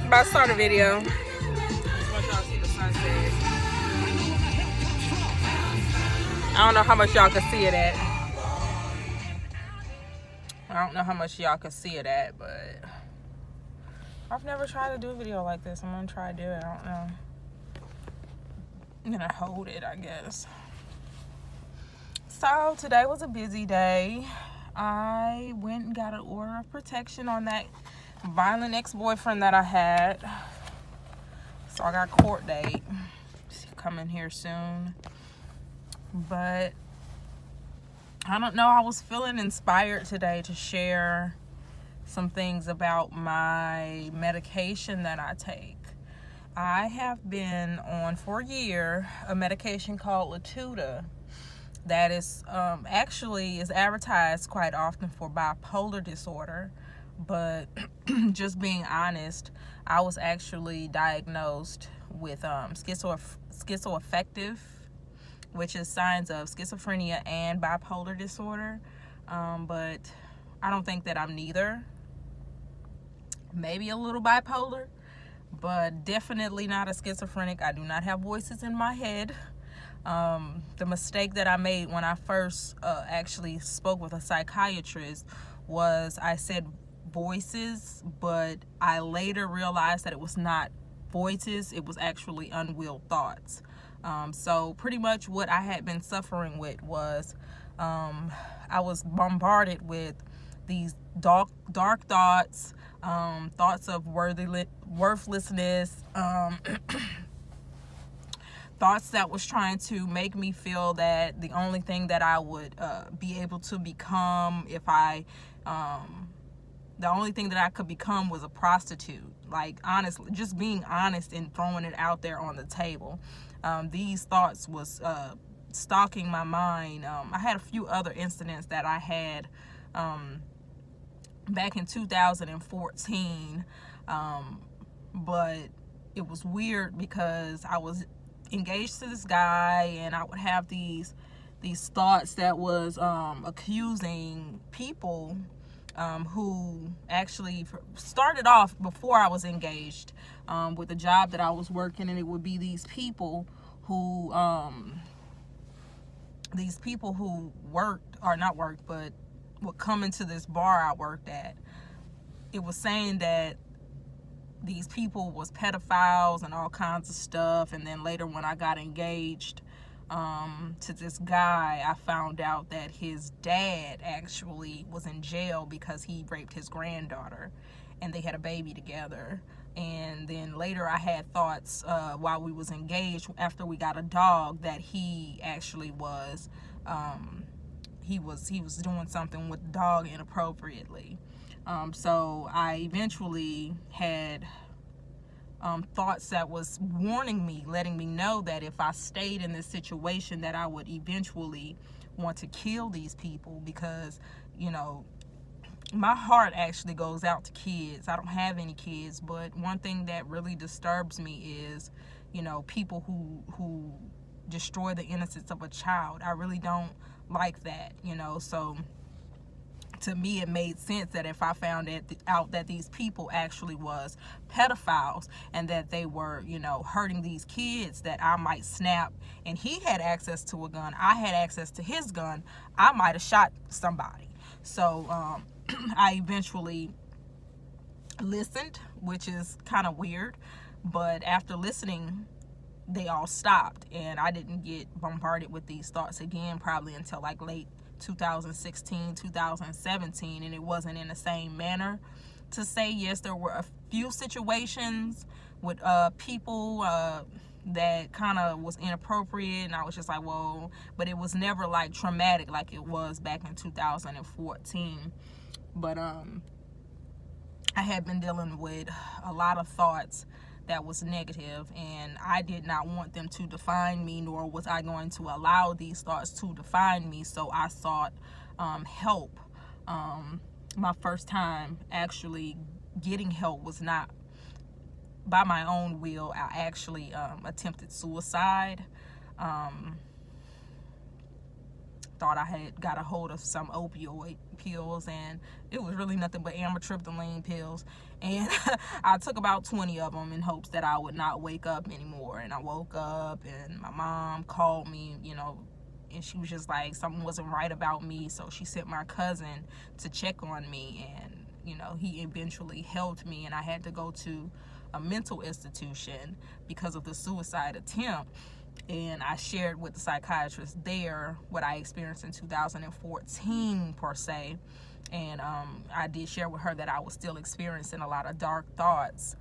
About to start a video. Just want y'all to see the sunset. I don't know how much y'all can see it at. I don't know how much y'all can see it at, but I've never tried to do a video like this. I'm gonna try to do it. I don't know. I'm gonna hold it, I guess. So today was a busy day. I went and got an order of protection on that violent ex-boyfriend that I had. So I got a court date coming here soon. But I don't know, I was feeling inspired today to share some things about my medication that I take. I have been on for a year a medication called Latuda that is actually is advertised quite often for bipolar disorder. But just being honest, I was actually diagnosed with schizoaffective, which is signs of schizophrenia and bipolar disorder. But I don't think that I'm neither. Maybe a little bipolar, but definitely not a schizophrenic. I do not have voices in my head. The mistake that I made when I first actually spoke with a psychiatrist was I said voices, but I later realized that it was not voices, it was actually unwilled thoughts. So pretty much what I had been suffering with was I was bombarded with these dark thoughts, thoughts of worthlessness, thoughts that was trying to make me feel that the only thing that I would be able to become if I the only thing that I could become was a prostitute. Like, honestly, just being honest and throwing it out there on the table. These thoughts was stalking my mind. I had a few other incidents that I had back in 2014, but it was weird because I was engaged to this guy, and I would have these thoughts that was accusing people who actually started off before I was engaged with the job that I was working, and it would be these people who worked, or not worked, but would come into this bar I worked at. It was saying that these people was pedophiles and all kinds of stuff. And then later when I got engaged to this guy, I found out that his dad actually was in jail because he raped his granddaughter, and they had a baby together. And then later I had thoughts while we was engaged, after we got a dog, that he actually was he was doing something with the dog inappropriately. So I eventually had thoughts that was warning me, letting me know that if I stayed in this situation, that I would eventually want to kill these people, because, you know, my heart actually goes out to kids. I don't have any kids, but one thing that really disturbs me is, you know, people who destroy the innocence of a child. I really don't like that, you know. So to me, it made sense that if I found out that these people actually was pedophiles and that they were, you know, hurting these kids, that I might snap. And he had access to a gun, I had access to his gun, I might have shot somebody. So I eventually listened, which is kind of weird, but after listening, they all stopped, and I didn't get bombarded with these thoughts again probably until like late 2016, 2017, and it wasn't in the same manner. To say, yes, there were a few situations with people that kind of was inappropriate, and I was just like, whoa, but it was never like traumatic like it was back in 2014. But I had been dealing with a lot of thoughts that was negative, and I did not want them to define me, nor was I going to allow these thoughts to define me. So I sought help. My first time actually getting help was not by my own will. I actually attempted suicide. thought I had got a hold of some opioid pills, and it was really nothing but amitriptyline pills. And I took about 20 of them in hopes that I would not wake up anymore. And I woke up, and my mom called me, and she was just like, something wasn't right about me. So she sent my cousin to check on me, and he eventually helped me, and I had to go to a mental institution because of the suicide attempt. And I shared with the psychiatrist there what I experienced in 2014 per se. And I did share with her that I was still experiencing a lot of dark thoughts.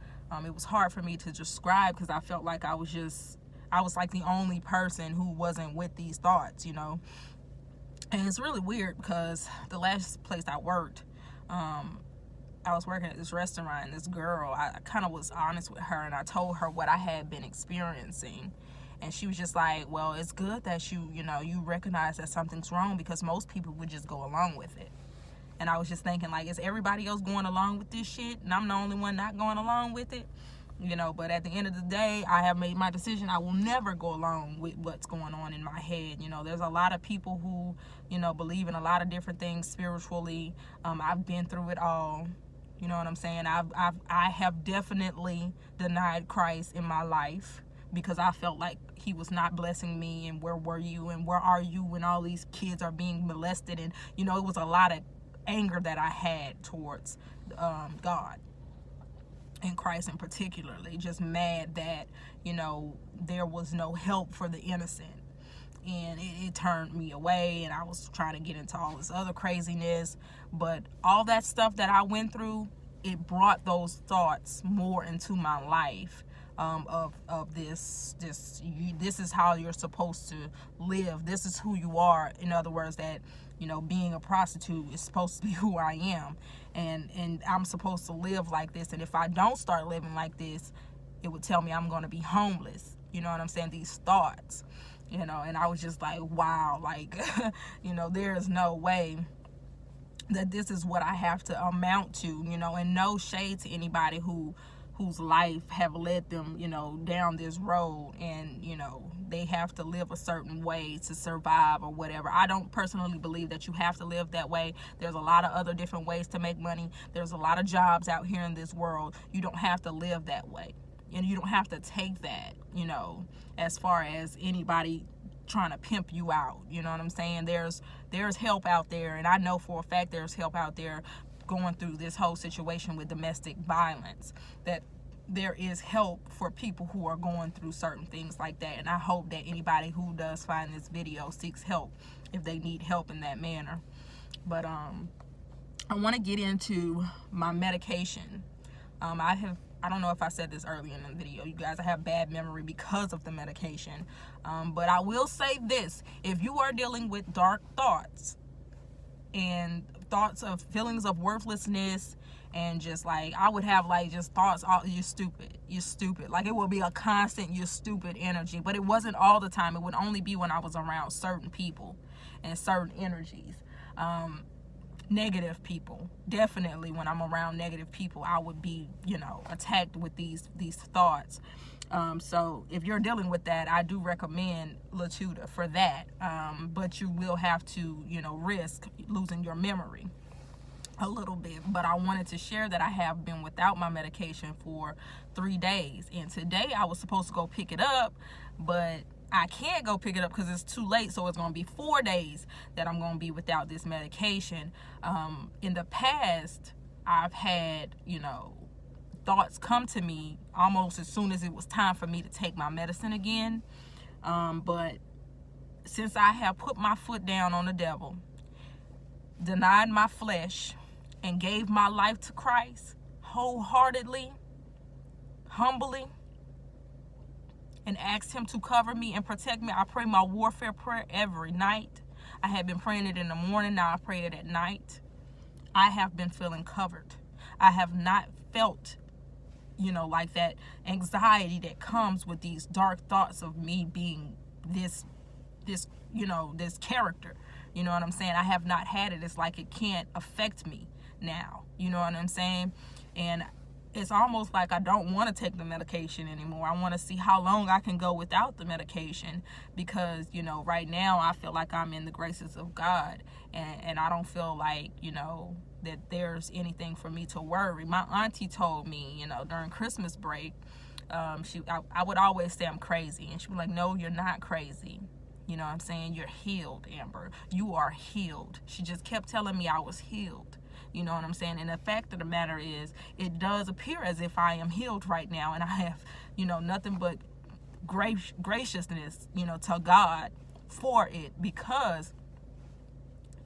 It was hard for me to describe because I felt like I was like the only person who wasn't with these thoughts, And it's really weird because the last place I worked, I was working at this restaurant, and this girl, I kind of was honest with her, and I told her what I had been experiencing. And she was just like, well, it's good that you recognize that something's wrong, because most people would just go along with it. And I was just thinking, like, is everybody else going along with this shit, and I'm the only one not going along with it? But at the end of the day, I have made my decision. I will never go along with what's going on in my head. There's a lot of people who, believe in a lot of different things spiritually. I've been through it all. You know what I'm saying? I have definitely denied Christ in my life because I felt like he was not blessing me, and where were you, and where are you when all these kids are being molested? And, it was a lot of anger that I had towards God and Christ in particularly, just mad that, there was no help for the innocent. And it turned me away, and I was trying to get into all this other craziness. But all that stuff that I went through, it brought those thoughts more into my life, of this is how you're supposed to live. This is who you are. In other words, that, being a prostitute is supposed to be who I am. And I'm supposed to live like this. And if I don't start living like this, it would tell me I'm going to be homeless. You know what I'm saying? These thoughts. And I was just like, wow, like, there is no way that this is what I have to amount to, and no shade to anybody whose life have led them, down this road, and, they have to live a certain way to survive or whatever. I don't personally believe that you have to live that way. There's a lot of other different ways to make money. There's a lot of jobs out here in this world. You don't have to live that way. And you don't have to take that, as far as anybody trying to pimp you out. You know what I'm saying? There's help out there, and I know for a fact there's help out there going through this whole situation with domestic violence, that there is help for people who are going through certain things like that. And I hope that anybody who does find this video seeks help if they need help in that manner. But I want to get into my medication. I don't know if I said this earlier in the video, you guys, I have bad memory because of the medication. But I will say this: if you are dealing with dark thoughts and thoughts of feelings of worthlessness, and just like, I would have like just thoughts, you're stupid. Like, it would be a constant, you're stupid energy. But it wasn't all the time. It would only be when I was around certain people and certain energies. Negative people, definitely when I'm around negative people, I would be, attacked with these thoughts. So if you're dealing with that, I do recommend Latuda for that. But you will have to, risk losing your memory a little bit. But I wanted to share that I have been without my medication for 3 days, and today I was supposed to go pick it up, but I can't go pick it up because it's too late. So it's going to be 4 days that I'm going to be without this medication. In the past, I've had, thoughts come to me almost as soon as it was time for me to take my medicine again. But since I have put my foot down on the devil, denied my flesh, and gave my life to Christ wholeheartedly, humbly, and asked him to cover me and protect me. I pray my warfare prayer every night. I have been praying it in the morning. Now I pray it at night. I have been feeling covered. I have not felt, like that anxiety that comes with these dark thoughts of me being this character. You know what I'm saying? I have not had it. It's like it can't affect me now. You know what I'm saying? And it's almost like I don't want to take the medication anymore. I want to see how long I can go without the medication, because, you know, right now I feel like I'm in the graces of God, and I don't feel like, you know, that there's anything for me to worry. My auntie told me, you know, during Christmas break, I would always say I'm crazy, and she was like, no, you're not crazy. You know what I'm saying? You're healed, Amber. You are healed. She just kept telling me I was healed. You know what I'm saying? And the fact of the matter is, it does appear as if I am healed right now, and I have, you know, nothing but graciousness, you know, to God for it, because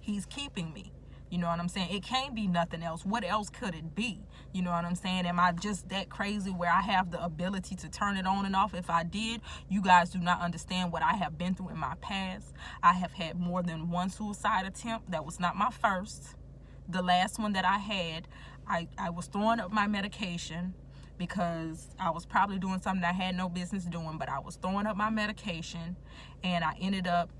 he's keeping me. You know what I'm saying? It can't be nothing else. What else could it be? You know what I'm saying? Am I just that crazy where I have the ability to turn it on and off? If I did, you guys do not understand what I have been through in my past. I have had more than one suicide attempt. That was not my first. The last one that I had, I was throwing up my medication because I was probably doing something I had no business doing, but I was throwing up my medication, and I ended up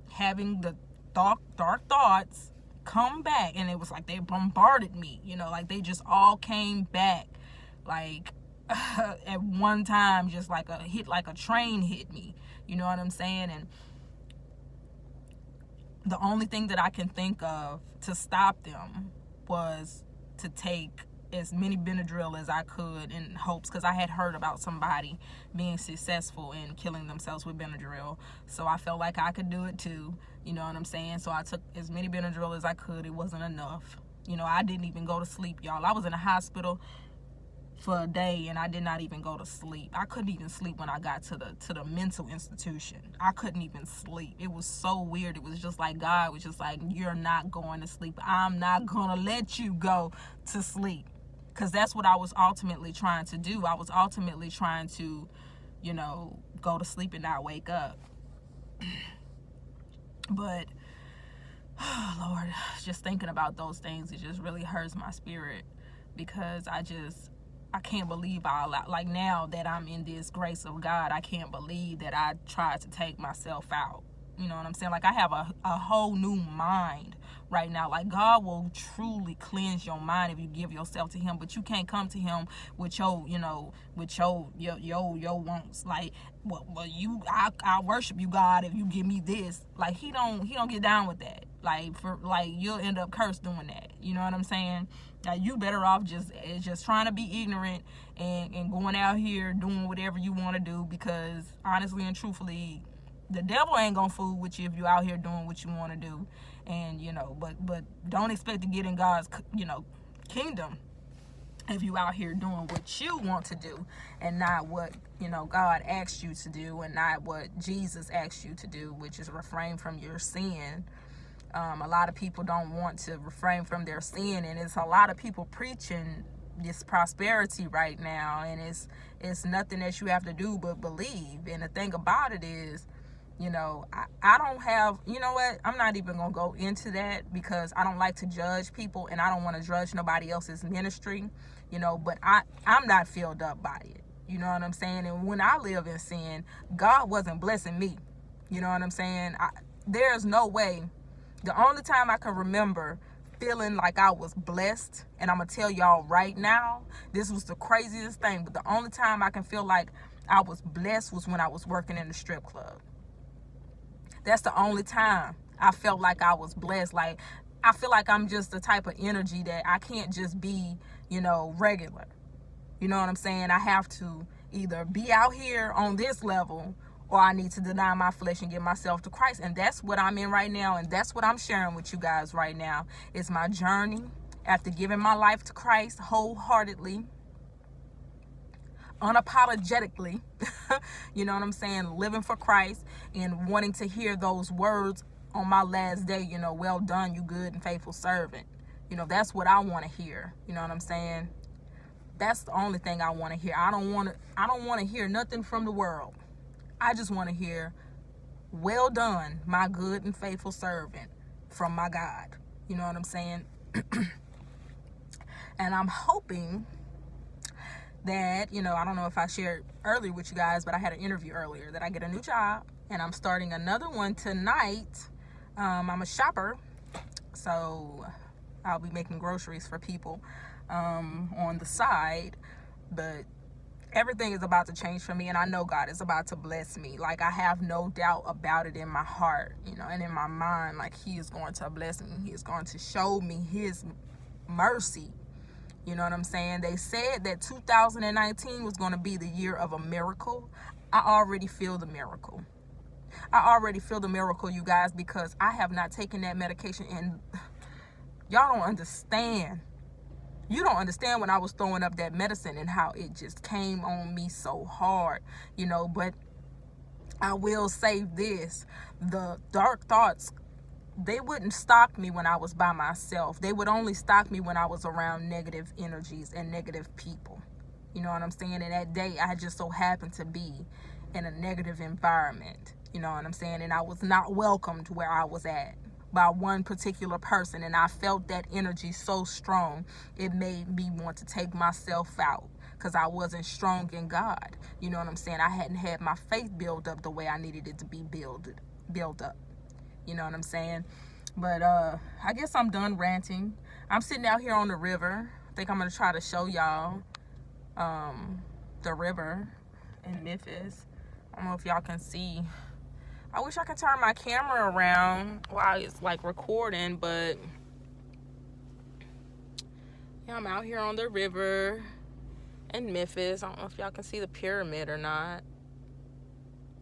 having the dark thoughts come back, and it was like they bombarded me, you know, like they just all came back, like at one time, just like a train hit me, you know what I'm saying? And the only thing that I can think of to stop them was to take as many Benadryl as I could, in hopes, because I had heard about somebody being successful in killing themselves with Benadryl, so I felt like I could do it too, you know what I'm saying? So I took as many Benadryl as I could. It wasn't enough. You know, I didn't even go to sleep, y'all. I was in a hospital for a day, and I did not even go to sleep. I couldn't even sleep when I got to the mental institution. I couldn't even sleep. It was so weird. It was just like God was just like, you're not going to sleep. I'm not gonna let you go to sleep, because that's what I was ultimately trying to do. I was ultimately trying to, you know, go to sleep and not wake up. But oh Lord, just thinking about those things, it just really hurts my spirit, because I can't believe like now that I'm in this grace of God, I can't believe that I tried to take myself out. You know what I'm saying? Like, I have a whole new mind right now. Like, God will truly cleanse your mind if you give yourself to him, but you can't come to him with your, you know, with your wants. Like, well, I worship you, God, if you give me this. Like, he don't get down with that. Like, you'll end up cursed doing that. You know what I'm saying? Now, you better off just trying to be ignorant and going out here doing whatever you want to do, because honestly and truthfully, the devil ain't gonna fool with you if you out here doing what you want to do. And, you know, but don't expect to get in God's, you know, kingdom if you out here doing what you want to do, and not what, you know, God asked you to do, and not what Jesus asked you to do, which is refrain from your sin. A lot of people don't want to refrain from their sin, and it's a lot of people preaching this prosperity right now, and it's nothing that you have to do but believe. And the thing about it is, you know, I don't have, you know what, I'm not even gonna go into that, because I don't like to judge people, and I don't want to judge nobody else's ministry, you know, but I'm not filled up by it, you know what I'm saying? And when I live in sin, God wasn't blessing me, you know what I'm saying? There's no way. The only time I can remember feeling like I was blessed, and I'm gonna tell y'all right now, this was the craziest thing, but the only time I can feel like I was blessed was when I was working in the strip club. That's the only time I felt like I was blessed. Like, I feel like I'm just the type of energy that I can't just be, you know, regular. You know what I'm saying? I have to either be out here on this level, or I need to deny my flesh and give myself to Christ. And that's what I'm in right now, and that's what I'm sharing with you guys right now. It's my journey after giving my life to Christ wholeheartedly, unapologetically, you know what I'm saying, living for Christ, and wanting to hear those words on my last day, you know, well done, you good and faithful servant. You know, that's what I want to hear. You know what I'm saying? That's the only thing I want to hear. I don't want to hear nothing from the world. I just want to hear, well done, my good and faithful servant, from my God. You know what I'm saying? And I'm hoping that, you know, I don't know if I shared earlier with you guys, but I had an interview earlier that I get a new job, and I'm starting another one tonight. I'm a shopper, so I'll be making groceries for people. on the side, but everything is about to change for me, and I know God is about to bless me. Like, I have no doubt about it in my heart, you know, and in my mind. Like, he is going to bless me. He is going to show me his mercy. You know what I'm saying? They said that 2019 was going to be the year of a miracle. I already feel the miracle. I already feel the miracle, you guys, because I have not taken that medication, and y'all don't understand. You don't understand when I was throwing up that medicine and how it just came on me so hard, you know. But I will say this, the dark thoughts, they wouldn't stalk me when I was by myself. They would only stalk me when I was around negative energies and negative people. You know what I'm saying? And that day, I just so happened to be in a negative environment. You know what I'm saying? And I was not welcomed where I was at by one particular person, and I felt that energy so strong, it made me want to take myself out, because I wasn't strong in God. You know what I'm saying? I hadn't had my faith build up the way I needed it to be built up. You know what I'm saying? But I guess I'm done ranting. I'm sitting out here on the river. I think I'm gonna try to show y'all the river in Memphis. I don't know if y'all can see. I wish I could turn my camera around while it's like recording, but yeah, I'm out here on the river in Memphis. I don't know if y'all can see the pyramid or not.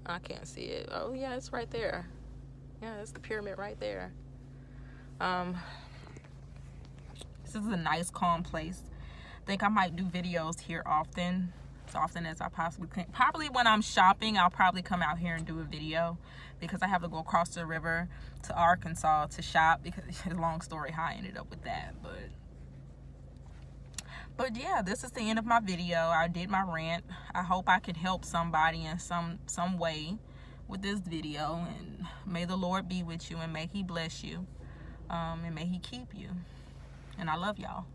I can't see it. Oh yeah, it's right there. Yeah, that's the pyramid right there. This is a nice, calm place. I think I might do videos here often, as often as I possibly can. Probably when I'm shopping, I'll probably come out here and do a video, because I have to go across the river to Arkansas to shop, because it's a long story how I ended up with that. But yeah, this is the end of my video. I did my rant. I hope I could help somebody in some way with this video, and may the Lord be with you, and may he bless you, and may he keep you, and I love y'all.